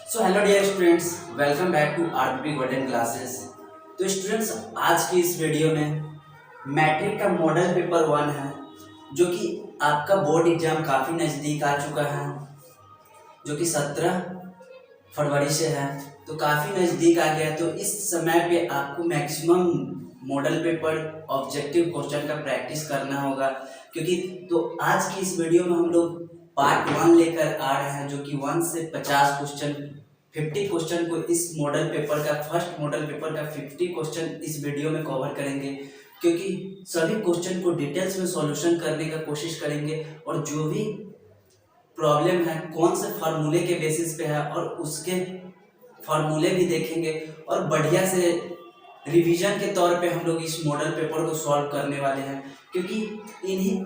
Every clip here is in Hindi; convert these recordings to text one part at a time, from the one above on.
So hello dear students, welcome back to RP golden classes. तो स्टूडेंट्स, आज की इस वीडियो में मैट्रिक का मॉडल पेपर 1 है, जो कि आपका बोर्ड एग्जाम काफ़ी नज़दीक आ चुका है, जो कि 17 फरवरी से है। तो काफ़ी नज़दीक आ गया। तो इस समय पे आपको maximum model paper objective question का प्रैक्टिस करना होगा, क्योंकि तो आज की इस वीडियो में हम लोग पार्ट 1 लेकर आ रहे हैं, जो कि 1 से 50 क्वेश्चन 50 क्वेश्चन को इस मॉडल पेपर का फर्स्ट मॉडल पेपर का 50 क्वेश्चन इस वीडियो में कवर करेंगे, क्योंकि सभी क्वेश्चन को डिटेल्स में सॉल्यूशन करने का कोशिश करेंगे और जो भी प्रॉब्लम है कौन से फार्मूले के बेसिस पे है और उसके फार्मूले भी देखेंगे और बढ़िया से रिवीजन के तौर पे हम लोग इस मॉडल पेपर को सॉल्व करने वाले हैं, क्योंकि इन्हीं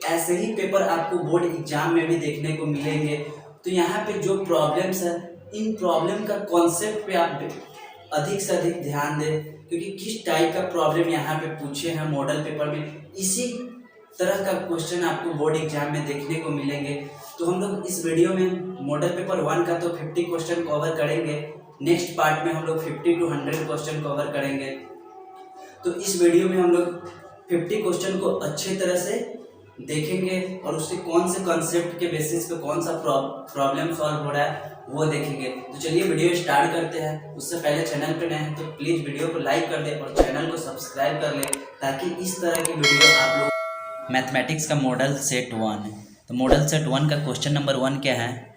ऐसे ही पेपर आपको बोर्ड एग्जाम में भी देखने को मिलेंगे। तो यहाँ पे जो प्रॉब्लम्स है, इन प्रॉब्लम का कॉन्सेप्ट पे आप अधिक से अधिक ध्यान दें, क्योंकि किस टाइप का प्रॉब्लम यहाँ पे पूछे हैं मॉडल पेपर में, इसी तरह का क्वेश्चन आपको बोर्ड एग्जाम में देखने को मिलेंगे। तो हम लोग इस वीडियो में मॉडल पेपर 1 का तो 50 क्वेश्चन कवर करेंगे, नेक्स्ट पार्ट में हम लोग 50 to 100 क्वेश्चन कवर करेंगे। तो इस वीडियो में हम लोग 50 क्वेश्चन को अच्छे तरह से देखेंगे और उसके कौन से कॉन्सेप्ट के बेसिस पे कौन सा प्रॉब्लम सॉल्व हो रहा है वो देखेंगे। तो चलिए वीडियो स्टार्ट करते हैं। उससे पहले चैनल पे नए हैं तो प्लीज़ वीडियो को लाइक कर दें और चैनल को सब्सक्राइब कर लें, ताकि इस तरह की वीडियो आप लोग। मैथमेटिक्स का मॉडल सेट 1 है। तो मॉडल सेट 1 का क्वेश्चन नंबर 1 क्या है?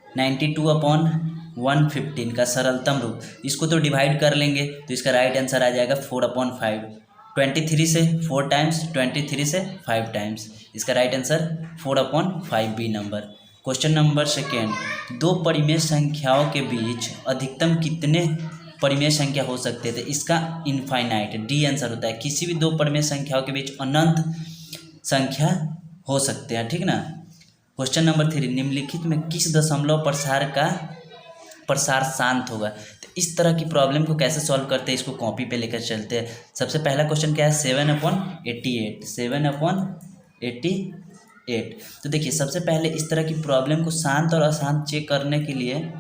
92/115 का सरलतम रूप। इसको तो डिवाइड कर लेंगे तो इसका राइट आंसर आ जाएगा 4/5। 23 से 4 टाइम्स, 23 से 5 टाइम्स, इसका right answer 4/5 B number. Question number second, दो परिमेय संख्याओं के बीच अधिकतम कितने परिमेय संख्या हो सकते थे? इसका इनफाइनाइट, डी आंसर होता है। किसी भी दो परिमेय संख्याओं के बीच अनंत संख्या हो सकते हैं, ठीक ना। क्वेश्चन नंबर 3, निम्नलिखित में किस दशमलव प्रसार का प्रसार शांत होगा? तो इस तरह की प्रॉब्लम को कैसे सॉल्व करते हैं, इसको कॉपी पे लेकर चलते हैं। सबसे पहला क्वेश्चन क्या है? 7/88, 7/88। तो देखिए, सबसे पहले इस तरह की प्रॉब्लम को शांत और अशांत चेक करने के लिए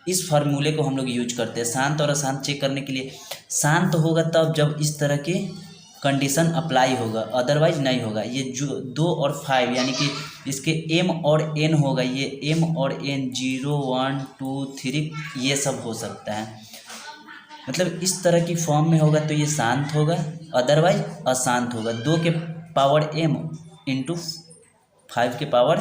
इस फार्मूले को हम लोग यूज करते हैं। शांत और अशांत चेक करने के लिए शांत होगा तब जब इस तरह की कंडीशन अप्लाई होगा, अदरवाइज नहीं होगा। ये जो 2 और 5 यानी कि इसके m और n होगा, ये m और n 0 1 2 3 ये सब हो सकता है। मतलब इस तरह की फॉर्म में होगा तो ये शांत होगा, अदरवाइज अशांत होगा। 2 के पावर m इंटू 5 के पावर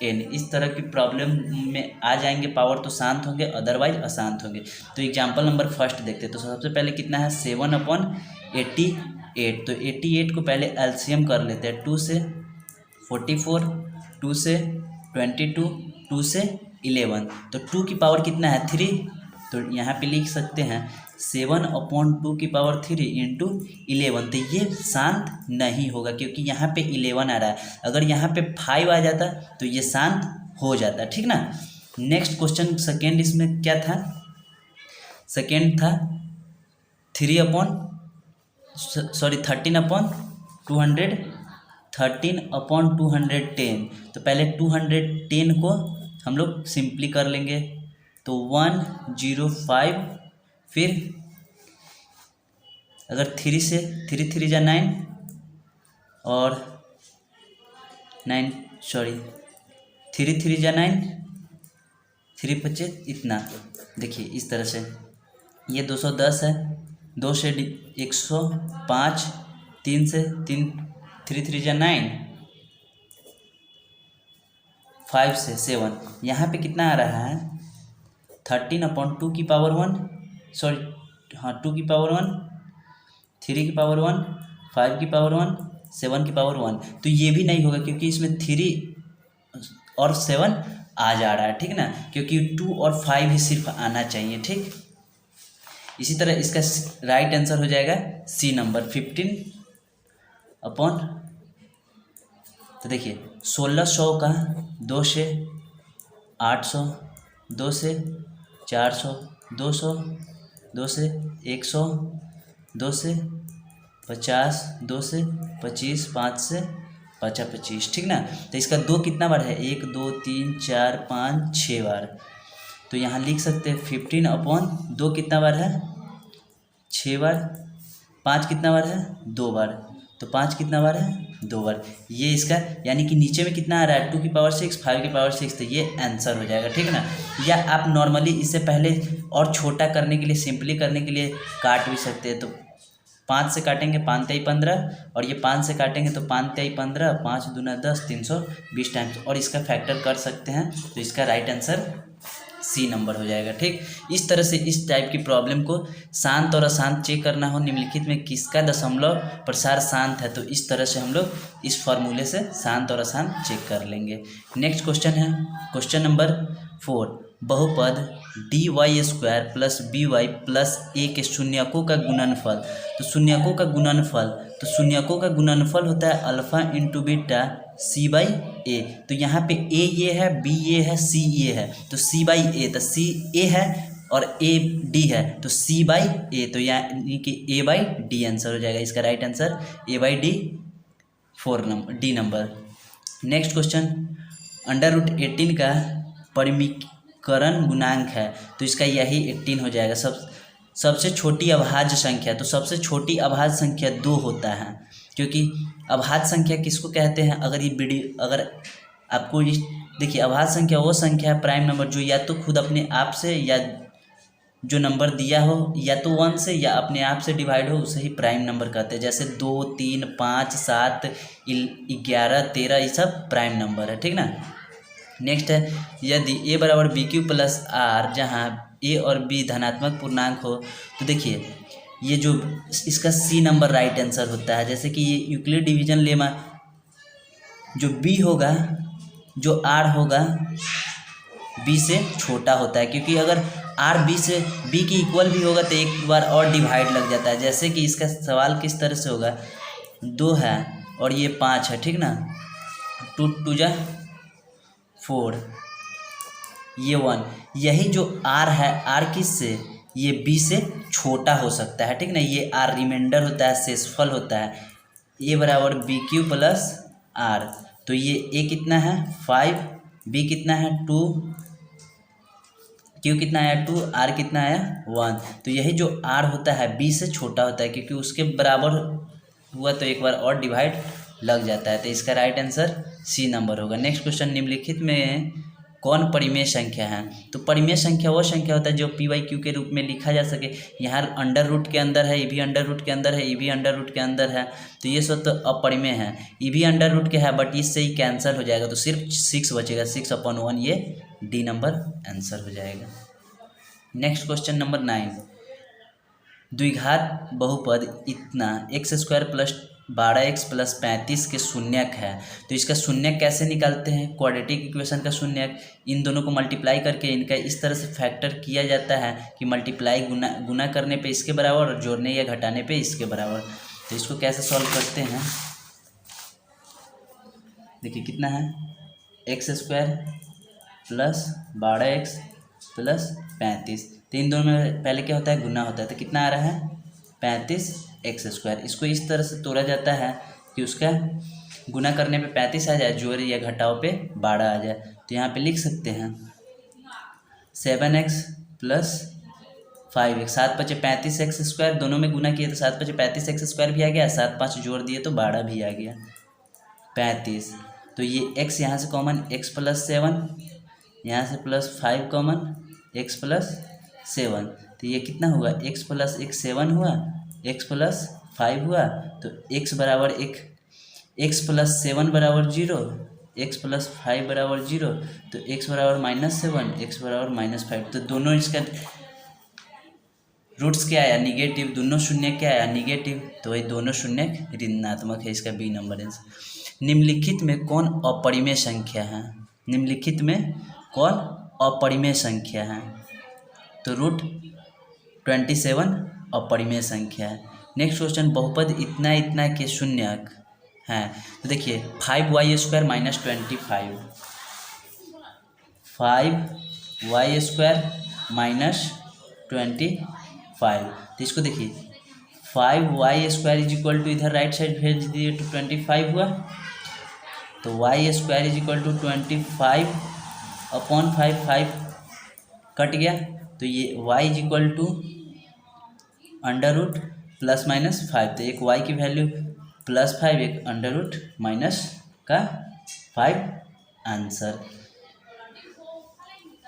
n, इस तरह की प्रॉब्लम में आ जाएंगे पावर तो शांत होंगे, अदरवाइज अशांत होंगे। तो एग्जाम्पल नंबर फर्स्ट देखते हैं। तो सबसे पहले कितना है? 7/88। तो 88 को पहले एलसीएम कर लेते हैं। 2 से 44, 2 से 22, 2 से 11। तो 2 की पावर कितना है? 3। तो यहाँ पे लिख सकते हैं 7/2 की पावर 3 इंटू 11। तो ये शांत नहीं होगा, क्योंकि यहाँ पे 11 आ रहा है। अगर यहाँ पे 5 आ जाता तो ये शांत हो जाता, ठीक ना। नेक्स्ट क्वेश्चन सेकेंड, इसमें क्या था? सेकेंड था 13/210। 13/210। तो पहले 210 को हम लोग सिंपली कर लेंगे, तो 105। फिर अगर 3 से 3 3 जा 9 और 9 3 3 जा 9, 3 5 इतना। देखिए इस तरह से ये 210 है, 2 से 105, 3 से 3 3 3 जा 9, 5 से 7। यहाँ पे कितना आ रहा है? 13/2 की पावर 1, 2 की पावर 1, 3 की पावर 1, 5 की पावर 1, 7 की पावर 1। तो ये भी नहीं होगा, क्योंकि इसमें 3 और 7 आ जा रहा है, ठीक ना, क्योंकि 2 और 5 ही सिर्फ आना चाहिए, ठीक। इसी तरह इसका राइट आंसर हो जाएगा सी नंबर 15/। तो देखिए 1600 का 2 से 800, 2 से 400, 200, 2 से 100, 2 से 50, 2 से 25, 5 से 5 25, ठीक ना। तो इसका 2 कितना बार है, 1 2 3 4 5 6 बार। तो यहाँ लिख सकते हैं 15/2 कितना बार है, 6 बार। 5 कितना बार है, 2 बार। तो 5 कितना बार है, 2 बार। ये इसका यानी कि नीचे में कितना आ रहा है, 2⁶, 5⁶, तो ये आंसर हो जाएगा, ठीक ना। या आप नॉर्मली इससे पहले और छोटा करने के लिए, सिंपली करने के लिए काट भी सकते हैं। तो 5 से काटेंगे 5 × 15, और ये 5 से काटेंगे तो 5 × 15, 5 दूना 10, 320 टाइम्स, और इसका फैक्टर कर सकते हैं। तो इसका राइट आंसर सी नंबर हो जाएगा, ठीक। इस तरह से इस टाइप की प्रॉब्लम को शांत और अशांत चेक करना हो, निम्नलिखित में किसका दशमलव प्रसार शांत है, तो इस तरह से हम लोग इस फॉर्मूले से शांत और अशांत चेक कर लेंगे। नेक्स्ट क्वेश्चन है क्वेश्चन नंबर 4, बहुपद dy² + by + a के शून्यकों का गुणनफल। तो शून्यकों का गुणनफल, तो शून्यकों का गुणनफल होता है अल्फा × बीटा c/a। तो यहाँ पे a ये है, b ये है, c ये है, तो c/a, तो c a है और a d है, तो c/a, तो यानी कि a/d आंसर हो जाएगा। इसका right answer a/d 4 number. Next question, √18 का परिमीकरण गुणांक है, तो इसका यही 18 हो जाएगा। सबसे छोटी अभाज्य संख्या, तो सबसे छोटी अभाज्य संख्या 2 होता है, क्योंकि अभाज्य संख्या किसको कहते हैं, अगर आपको देखिए, अभाज्य संख्या वो संख्या है, प्राइम नंबर, जो या तो खुद अपने आप से, या जो नंबर दिया हो या तो 1 से या अपने आप से डिवाइड हो, उसे ही प्राइम नंबर कहते हैं। जैसे 2 3 5 7 11 13, ये सब प्राइम नंबर है, ठीक ना। नेक्स्ट है, यदि a = bq + r, जहाँ a और b धनात्मक पूर्णांक हो, तो देखिए ये जो इसका सी नंबर राइट आंसर होता है। जैसे कि ये यूक्लिड डिवीजन लेमा, जो b होगा, जो r होगा, b से छोटा होता है, क्योंकि अगर r b के इक्वल भी होगा तो एक बार और डिवाइड लग जाता है। जैसे कि इसका सवाल किस तरह से होगा, 2 है और ये 5 है, ठीक ना, 2 2 जा 4, ये 1, यही जो r है, r किस से, ये b से छोटा हो सकता है, ठीक ना। ये r रिमाइंडर होता है, शेषफल होता है। a = bq + r, तो ये a कितना है 5, b कितना है 2, q कितना आया 2, r कितना आया 1। तो यही जो r होता है b से छोटा होता है, क्योंकि उसके बराबर हुआ तो एक बार और डिवाइड लग जाता है। तो इसका राइट आंसर सी नंबर होगा। नेक्स्ट क्वेश्चन, निम्नलिखित में कौन परिमेय संख्या है। तो परिमेय संख्या वो संख्या होता है जो p/q के रूप में लिखा जा सके। यहाँ अंडर रूट के अंदर है, ये भी अंडर रूट के अंदर है, ये भी अंडर रूट के अंदर है, तो ये सब तो अपरिमेय है। ये भी अंडर रूट के है, बट इससे ही कैंसिल हो जाएगा, तो सिर्फ 6 बचेगा, 6/1, ये डी नंबर आंसर हो जाएगा। नेक्स्ट क्वेश्चन नंबर 9, द्विघात बहुपद इतना x² + 12x + 35 के शून्यक है। तो इसका शून्यक कैसे निकालते हैं, क्वाड्रेटिक इक्वेशन का शून्यक, इन दोनों को मल्टीप्लाई करके इनका इस तरह से फैक्टर किया जाता है कि मल्टीप्लाई गुना करने पे इसके बराबर और जोड़ने या घटाने पे इसके बराबर। तो इसको कैसे सॉल्व करते हैं, देखिए कितना है, x² + 12x + 35, तो इन दोनों में पहले क्या होता है, गुना होता है, तो कितना आ रहा है 35x²। इसको इस तरह से तोड़ा जाता है कि उसका गुना करने पे 35 आ जाए, जोड़ या घटाव पे 12 आ जाए। तो यहाँ पे लिख सकते हैं 7x + 5x, 7 × 5 = 35x², दोनों में गुना किए तो 7 × 5 = 35x² भी आ गया, 7 5 जोड़ दिए तो 12 भी आ गया 35। तो ये x यहाँ से कॉमन, x + 7, यहाँ से +5 कॉमन, x + 7, तो ये कितना हुआ, x + 1 7 हुआ, x + 5 हुआ, तो x = 1, x + 7 = 0, x + 5 = 0, तो x = -7, x = -5। तो दोनों इसका रूट्स क्या आया, निगेटिव, दोनों शून्य क्या आया, निगेटिव, तो वही दोनों शून्य ऋणात्मक है, इसका बी नंबर आंसर। निम्नलिखित में कौन अपरिमेय संख्या है, निम्नलिखित में कौन अपरिमेय संख्या है, तो √27 अपरिमेय संख्या है। नेक्स्ट क्वेश्चन, बहुपद इतना इतना के शून्यक हैं। तो देखिए 5y² - 25, 5y² - 25, तो इसको देखिए 5y² = इधर राइट साइड भेज दिए तो 25 हुआ, तो Y square is equal to 25/5, 5 cut गया, तो ये Y is equal to under root plus minus 5। तो एक वाई की वैल्यू +5, एक अंडर रूट माइनस का 5 आंसर।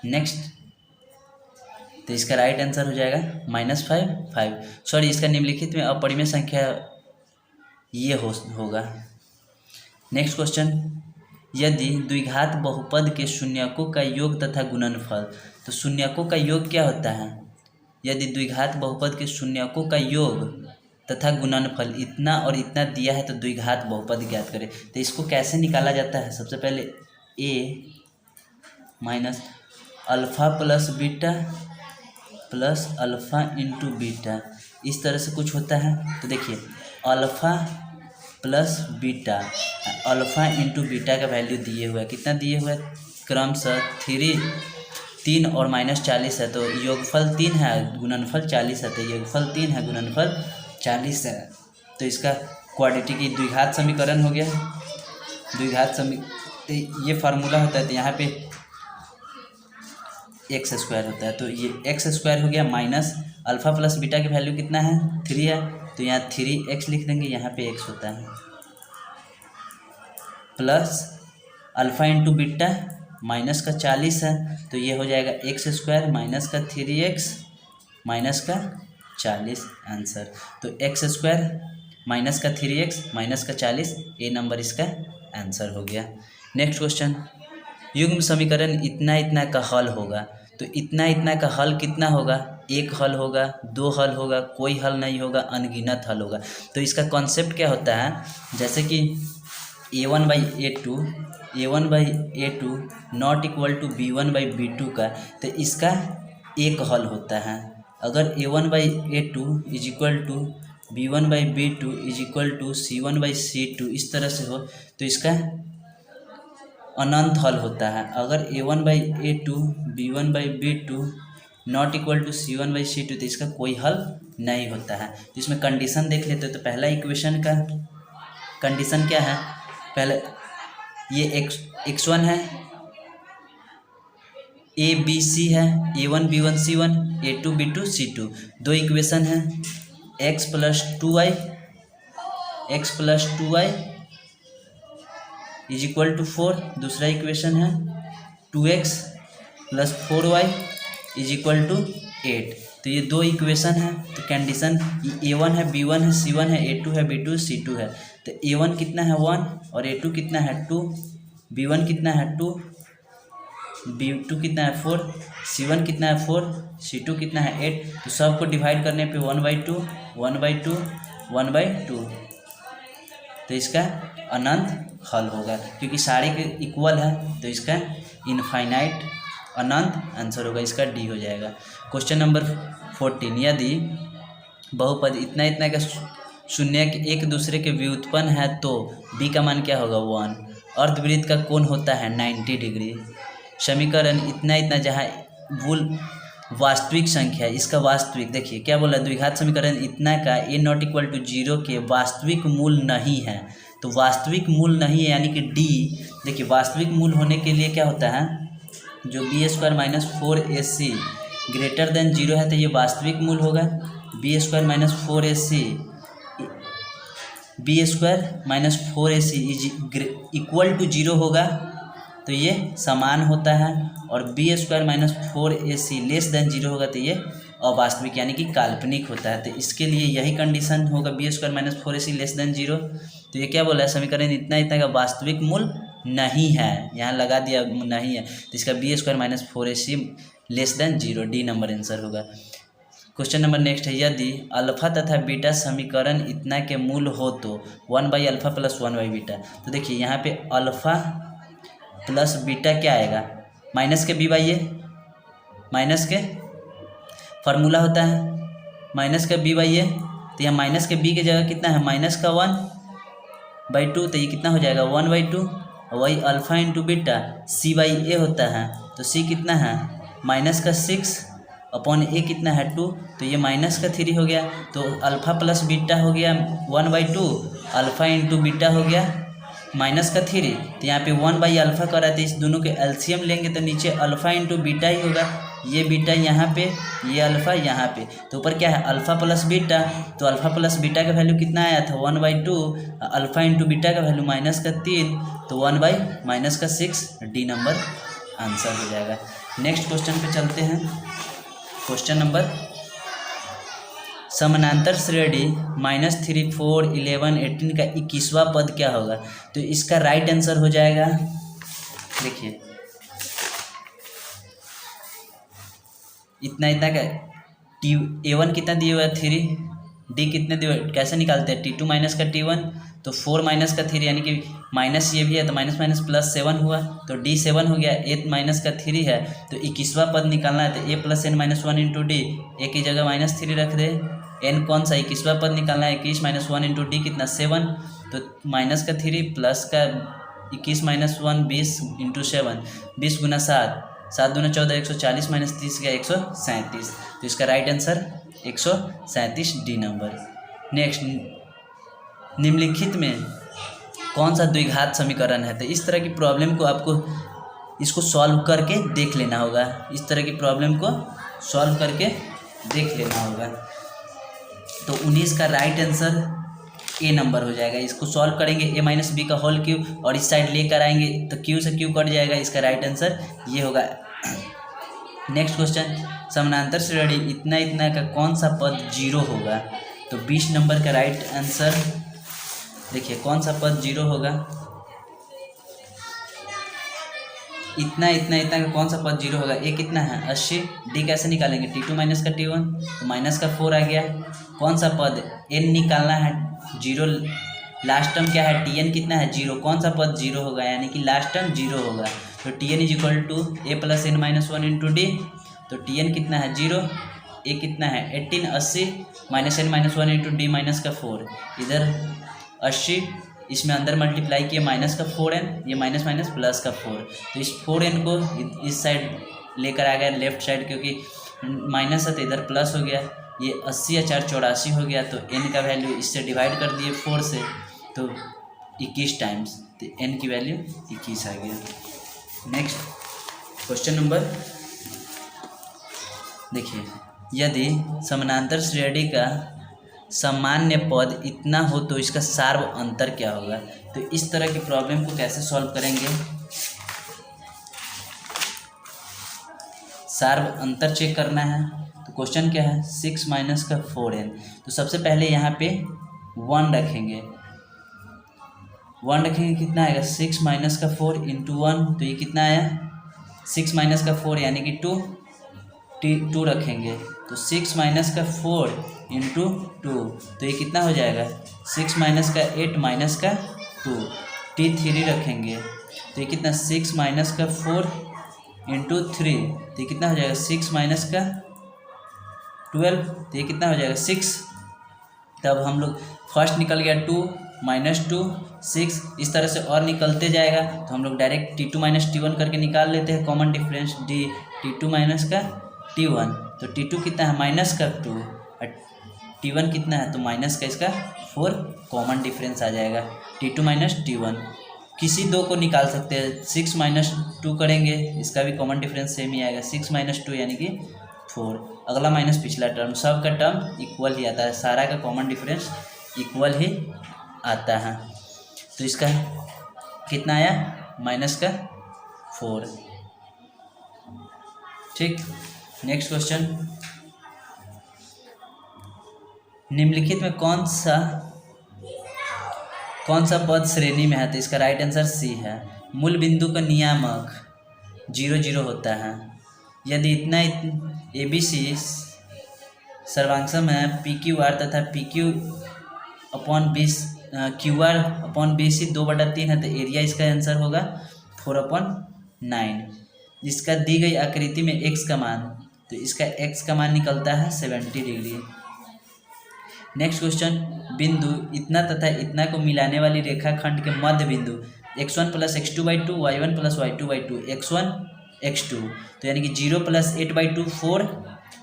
नेक्स्ट, तो इसका राइट आंसर हो जाएगा -5। सॉरी, इसका निम्नलिखित में अपरिमेय संख्या ये होगा। नेक्स्ट क्वेश्चन, यदि द्विघात बहुपद के शून्यकों का योग तथा गुणनफल, तो शून्यकों का योग क्या होता है? यदि द्विघात बहुपद के शून्यकों का योग तथा गुणनफल इतना और इतना दिया है तो द्विघात बहुपद ज्ञात करें। तो इसको कैसे निकाला जाता है? सबसे पहले a minus alpha plus beta plus alpha into beta, इस तरह से कुछ होता है। तो देखिए, alpha plus beta, alpha into beta का वैल्यू दिए हुआ है, कितना दिए हुआ है? क्रमशः 3 और -40 है, तो योगफल 3 है, गुणनफल 40 है। तो योगफल 3 है, गुणनफल 40 है। तो इसका क्वाड्रेटिक की द्विघात समीकरण हो गया। द्विघात तो ये फार्मूला होता है, तो यहाँ पे x स्क्वायर होता है, तो ये x स्क्वायर हो गया माइनस अल्फ़ा प्लस बीटा की वैल्यू कितना है? 3 है, तो यहाँ 3x लिख देंगे, यहाँ पे x होता है, plus alpha into beta minus का 40 है, तो ये हो जाएगा x स्क्वायर माइनस का 3x माइनस का 40 आंसर। तो x स्क्वायर माइनस का 3x माइनस का 40, ए नंबर इसका आंसर हो गया। नेक्स्ट क्वेश्चन, युग्म समीकरण इतना इतना का हल होगा। तो इतना इतना का हल कितना होगा? एक हल होगा, 2 हल होगा, कोई हल नहीं होगा, अनगिनत हल होगा। तो इसका कॉन्सेप्ट क्या होता है? जैसे कि a1/a2 not equal to b1/b2 का, तो इसका एक हल होता है। अगर a1/a2 is equal to b1/b2 is equal to c1/c2 इस तरह से हो, तो इसका अनंत हल होता है। अगर a1/a2 b1/b2 not equal to c1/c2, तो इसका कोई हल नहीं होता है। तो इसमें कंडीशन देख लेते हैं। तो पहला इक्वेशन का कंडीशन क्या है? पहले ये x1 है, a b c है, a1 b1 c1, a2 b2 c2, दो इक्वेशन है। x plus 2y is equal to 4, दूसरा इक्वेशन है 2x plus 4y is equal to 8। तो ये दो इक्वेशन है। तो कंडीशन a1 है, b1 है, c1 है, a2 है, b2 c2 है। तो a1 कितना है 1 और a2 कितना है 2, b1 कितना है 2, b2 कितना है 4, c1 कितना है 4, c2 कितना है 8। तो सबको डिवाइड करने पे 1/2 1/2 1/2, तो इसका अनंत हल होगा, क्योंकि सारे के इक्वल है। तो इसका इनफाइनाइट अनंत आंसर होगा, इसका डी हो जाएगा। क्वेश्चन नंबर 14, यदि बहुपद इतना इतना का शून्य एक दूसरे के व्युत्पन्न है तो बी का मान क्या होगा? 1। अर्धवृत्त का कोण होता है 90 डिग्री। समीकरण इतना इतना जहाँ मूल वास्तविक संख्या, इसका वास्तविक देखिए क्या बोला? द्विघात समीकरण इतना का ए नॉट इक्वल टू 0 के वास्तविक मूल नहीं है। तो वास्तविक मूल नहीं है यानी कि डी। देखिए, वास्तविक मूल होने के लिए क्या होता है? जो b² minus 4ac greater than 0 है, तो ये वास्तविक मूल होगा। b² minus 4ac is equal to 0 होगा, तो ये समान होता है। और b² minus 4ac less than 0 होगा, तो ये अवास्तविक यानी कि काल्पनिक होता है। तो इसके लिए यही कंडीशन होगा, b² minus 4ac less than 0। तो ये क्या बोला है? समीकरण इतना इतना का वास्तविक मूल नहीं है, यहाँ लगा दिया नहीं है, तो इसका b² minus 4ac less than 0, D number answer होगा। क्वेश्चन नंबर नेक्स्ट है, यदि अल्फा तथा बीटा समीकरण इतना के मूल हो तो 1/α प्लस 1/बीटा। तो देखिए यहाँ पे अल्फा प्लस बीटा क्या आएगा? माइनस के b/a, माइनस के फार्मूला होता है माइनस का b/a। तो यहाँ माइनस के b की जगह कितना है? माइनस का 1/2, तो ये कितना हो जाएगा? 1/2। वही अल्फ़ा इंटू बीटा c/a होता है, तो c कितना है? माइनस का 6 अपॉन a कितना है? 2, तो ये माइनस का 3 हो गया। तो अल्फ़ा प्लस बीटा हो गया 1/2, अल्फ़ा इंटू बीटा हो गया माइनस का 3, तो यहाँ पे 1/α कर रहा है, तो इस दोनों के एलसीएम लेंगे तो नीचे अल्फ़ा इंटू बीटा ही होगा। ये बीटा यहाँ पे, ये अल्फ़ा यहाँ पे, तो ऊपर क्या है अल्फ़ा प्लस बीटा, तो अल्फ़ा प्लस बीटा का वैल्यू कितना आया था 1/2, अल्फ़ा इंटू बीटा का वैल्यू -3, तो 1/-6 डी नंबर आंसर हो जाएगा। नेक्स्ट क्वेश्चन पे चलते हैं। क्वेश्चन नंबर समानांतर श्रेणी -3, 4, 11, 18 का 21वां पद क्या होगा? तो इसका राइट आंसर हो जाएगा, देखिए इतना इतना का A1 कितना दिया हुआ है 3, D कितने दिए हुए, कैसे निकालते हैं T2 माइनस का T1, तो 4 माइनस का 3 यानी कि माइनस ये भी है तो माइनस माइनस प्लस 7 हुआ, तो D 7 हो गया। 8 माइनस का 3 है तो 21वां पद निकालना है, तो A + n - 1 इंटू डी, ए की जगह -3 रख दे। n कौन सा 21वां पद निकालना है, 21 - 1 इंटू डी कितना 7, तो माइनस का 3 प्लस का 21 - 1 20 इंटू 7, 20 × 7, 7 दूना 14, 140 - 30 गया 137, तो इसका right answer 137 D number. Next, निम्नलिखित में कौन सा द्विघात समीकरण है? तो इस तरह की प्रॉब्लम को आपको इसको सॉल्व करके देख लेना होगा, इस तरह की प्रॉब्लम को सॉल्व करके देख लेना होगा। तो 19 का राइट आंसर ए नंबर हो जाएगा। इसको सॉल्व करेंगे a - b का होल क्यूब और इस साइड लेकर आएंगे तो q से q कट जाएगा, इसका राइट आंसर ये होगा। नेक्स्ट क्वेश्चन, समानांतर श्रेणी इतना इतना का कौन सा पद 0 होगा? तो 20 नंबर का राइट आंसर देखिए कौन सा पद 0 होगा, इतना इतना इतना का कौन सा पद 0 होगा? ए कितना है 80, डी कैसे निकालेंगे T2 माइनस का T1, तो माइनस का 4 आ गया। कौन सा पद n निकालना है 0, लास्ट टर्म क्या है Tn कितना है 0, कौन सा पद 0 होगा यानी कि लास्ट टर्म 0 होगा, तो Tn = a + n - 1 into D, तो Tn कितना है 0, ए कितना है 18, 80 -n - 1 इंटू डी -4, इधर 80 इसमें अंदर मल्टीप्लाई किया माइनस का 4n, ये माइनस माइनस प्लस का 4, तो इस 4n को इस साइड लेकर आ गया लेफ्ट साइड, क्योंकि माइनस है तो इधर प्लस हो गया। ये 80 या 4 84 हो गया, तो n का वैल्यू इससे डिवाइड कर दिए 4 से, तो 21 टाइम्स, तो n की वैल्यू 21 आ गया। नेक्स्ट क्वेश्चन नंबर देखिए, यदि समानांतर श्रेणी का सामान्य पद इतना हो तो इसका सार्व अंतर क्या होगा? तो इस तरह की प्रॉब्लम को कैसे सॉल्व करेंगे? सार्व अंतर चेक करना है, तो क्वेश्चन क्या है 6 माइनस का 4n, तो सबसे पहले यहाँ पे 1 रखेंगे, 1 रखेंगे कितना आएगा 6 माइनस का 4 इंटू 1, तो ये कितना आया 6 माइनस का 4 यानी कि 2 रखेंगे, तो 6 माइनस का 4 इंटू 2, तो ये कितना हो जाएगा 6 माइनस का 8 माइनस का 2, T3 रखेंगे, तो ये कितना 6 माइनस का 4 इंटू 3, तो ये कितना हो जाएगा 6 माइनस का 12, तो ये कितना हो जाएगा 6। तब हम लोग फर्स्ट निकल गया 2 -2 6, इस तरह से और निकलते जाएगा, तो हम लोग डायरेक्ट T2 - T1 करके निकाल लेते हैं common difference, D T2 minus का T1, तो T2 कितना है माइनस का 2 और T1 कितना है, तो माइनस का इसका 4 कॉमन डिफरेंस आ जाएगा। T2 - T1 किसी दो को निकाल सकते हैं, 6 - 2 करेंगे, इसका भी कॉमन डिफरेंस सेम ही आएगा, 6 - 2 यानी कि 4, अगला माइनस पिछला टर्म, सब का टर्म इक्वल ही आता है, सारा का कॉमन डिफरेंस इक्वल ही आता है, तो इसका कितना आया माइनस का 4। ठीक, नेक्स्ट क्वेश्चन, निम्नलिखित में कौन सा पद श्रेणी में है? तो इसका राइट आंसर सी है। मूल बिंदु का नियामक 0 0 होता है यदि इतना ABC सर्वांशम है PQR तथा QR/BC 2/3 है, तो एरिया इसका आंसर होगा 4/9। जिसका दी गई आकृति में x का मान, तो इसका x का मान निकलता है 70 डिग्री। नेक्स्ट क्वेश्चन, बिंदु इतना तथा इतना को मिलाने वाली रेखाखंड के मध्य बिंदु x1 + x2/2 y1 + y2/2 x1 x2, तो यानी कि 0 + 8/2 4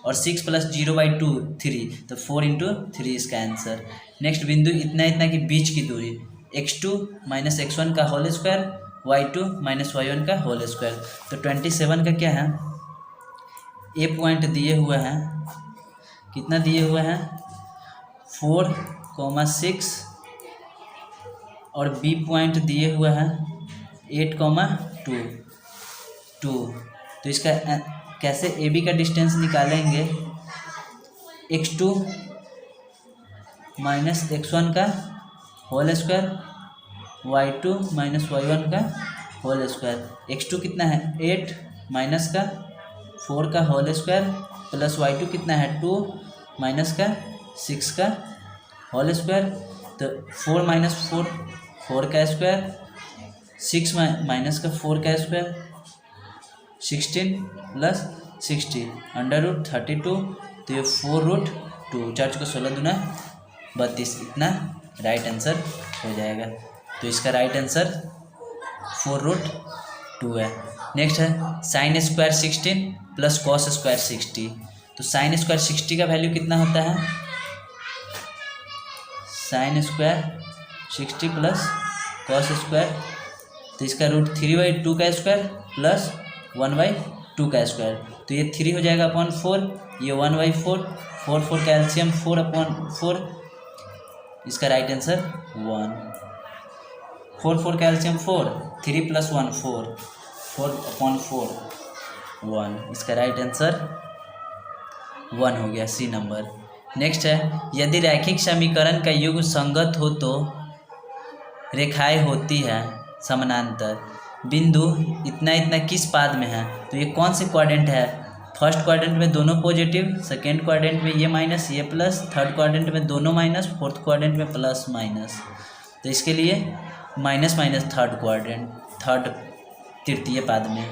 और 6 + 0/2 3, तो 4 × 3 इसका आंसर। नेक्स्ट, बिंदु इतना इतना के बीच की दूरी x2 माइनस x1 का whole square, y2 minus y1 का होल स्क्वायर। तो 27 का क्या है, ए पॉइंट दिए हुए हैं, कितना दिए हुए हैं 4,6 और बी पॉइंट दिए हुए हैं 8,2। तो इसका कैसे ए बी का डिस्टेंस निकालेंगे, x2 माइनस x1 का whole square, y2 minus y1 का होल स्क्वायर। x2 कितना है 8 माइनस का 4 का होल स्क्वायर प्लस y2 कितना है 2 माइनस का 6 का होल स्क्वायर। तो 4 माइनस 4 4 का स्क्वायर, 6 माइनस का 4 का स्क्वायर 16 प्लस 60 अंडर रूट 32। तो ये 4√2, 4 को 16 दूना 32, इतना राइट आंसर हो जाएगा। तो इसका राइट आंसर 4√2 है। नेक्स्ट है sine square 16 plus cos square 60। तो साइन स्क्वायर 60 का वैल्यू कितना होता है, sine square 60 plus cos square, तो इसका √3/2 का स्क्वायर प्लस 1/2 का स्क्वायर। तो ये 3 हो जाएगा अपॉन 4, ये 1/4, 4 का एलसीएम 4/4, इसका राइट आंसर 1। 4 का एलसीएम 4, 3 + 1 4, 4/4 1, इसका राइट आंसर 1 हो गया, सी नंबर। नेक्स्ट है यदि रैखिक समीकरण का युग संगत हो तो रेखाएं होती है समानांतर, बिंदु इतना इतना किस पाद में है। तो ये कौन से क्वाड्रेंट है, फर्स्ट क्वाड्रेंट में दोनों पॉजिटिव, सेकेंड क्वाड्रेंट में ये माइनस ये प्लस, थर्ड क्वाड्रेंट में दोनों माइनस, फोर्थ क्वाड्रेंट में प्लस माइनस। तो इसके लिए minus minus third quadrant, third तृतीय पाद में।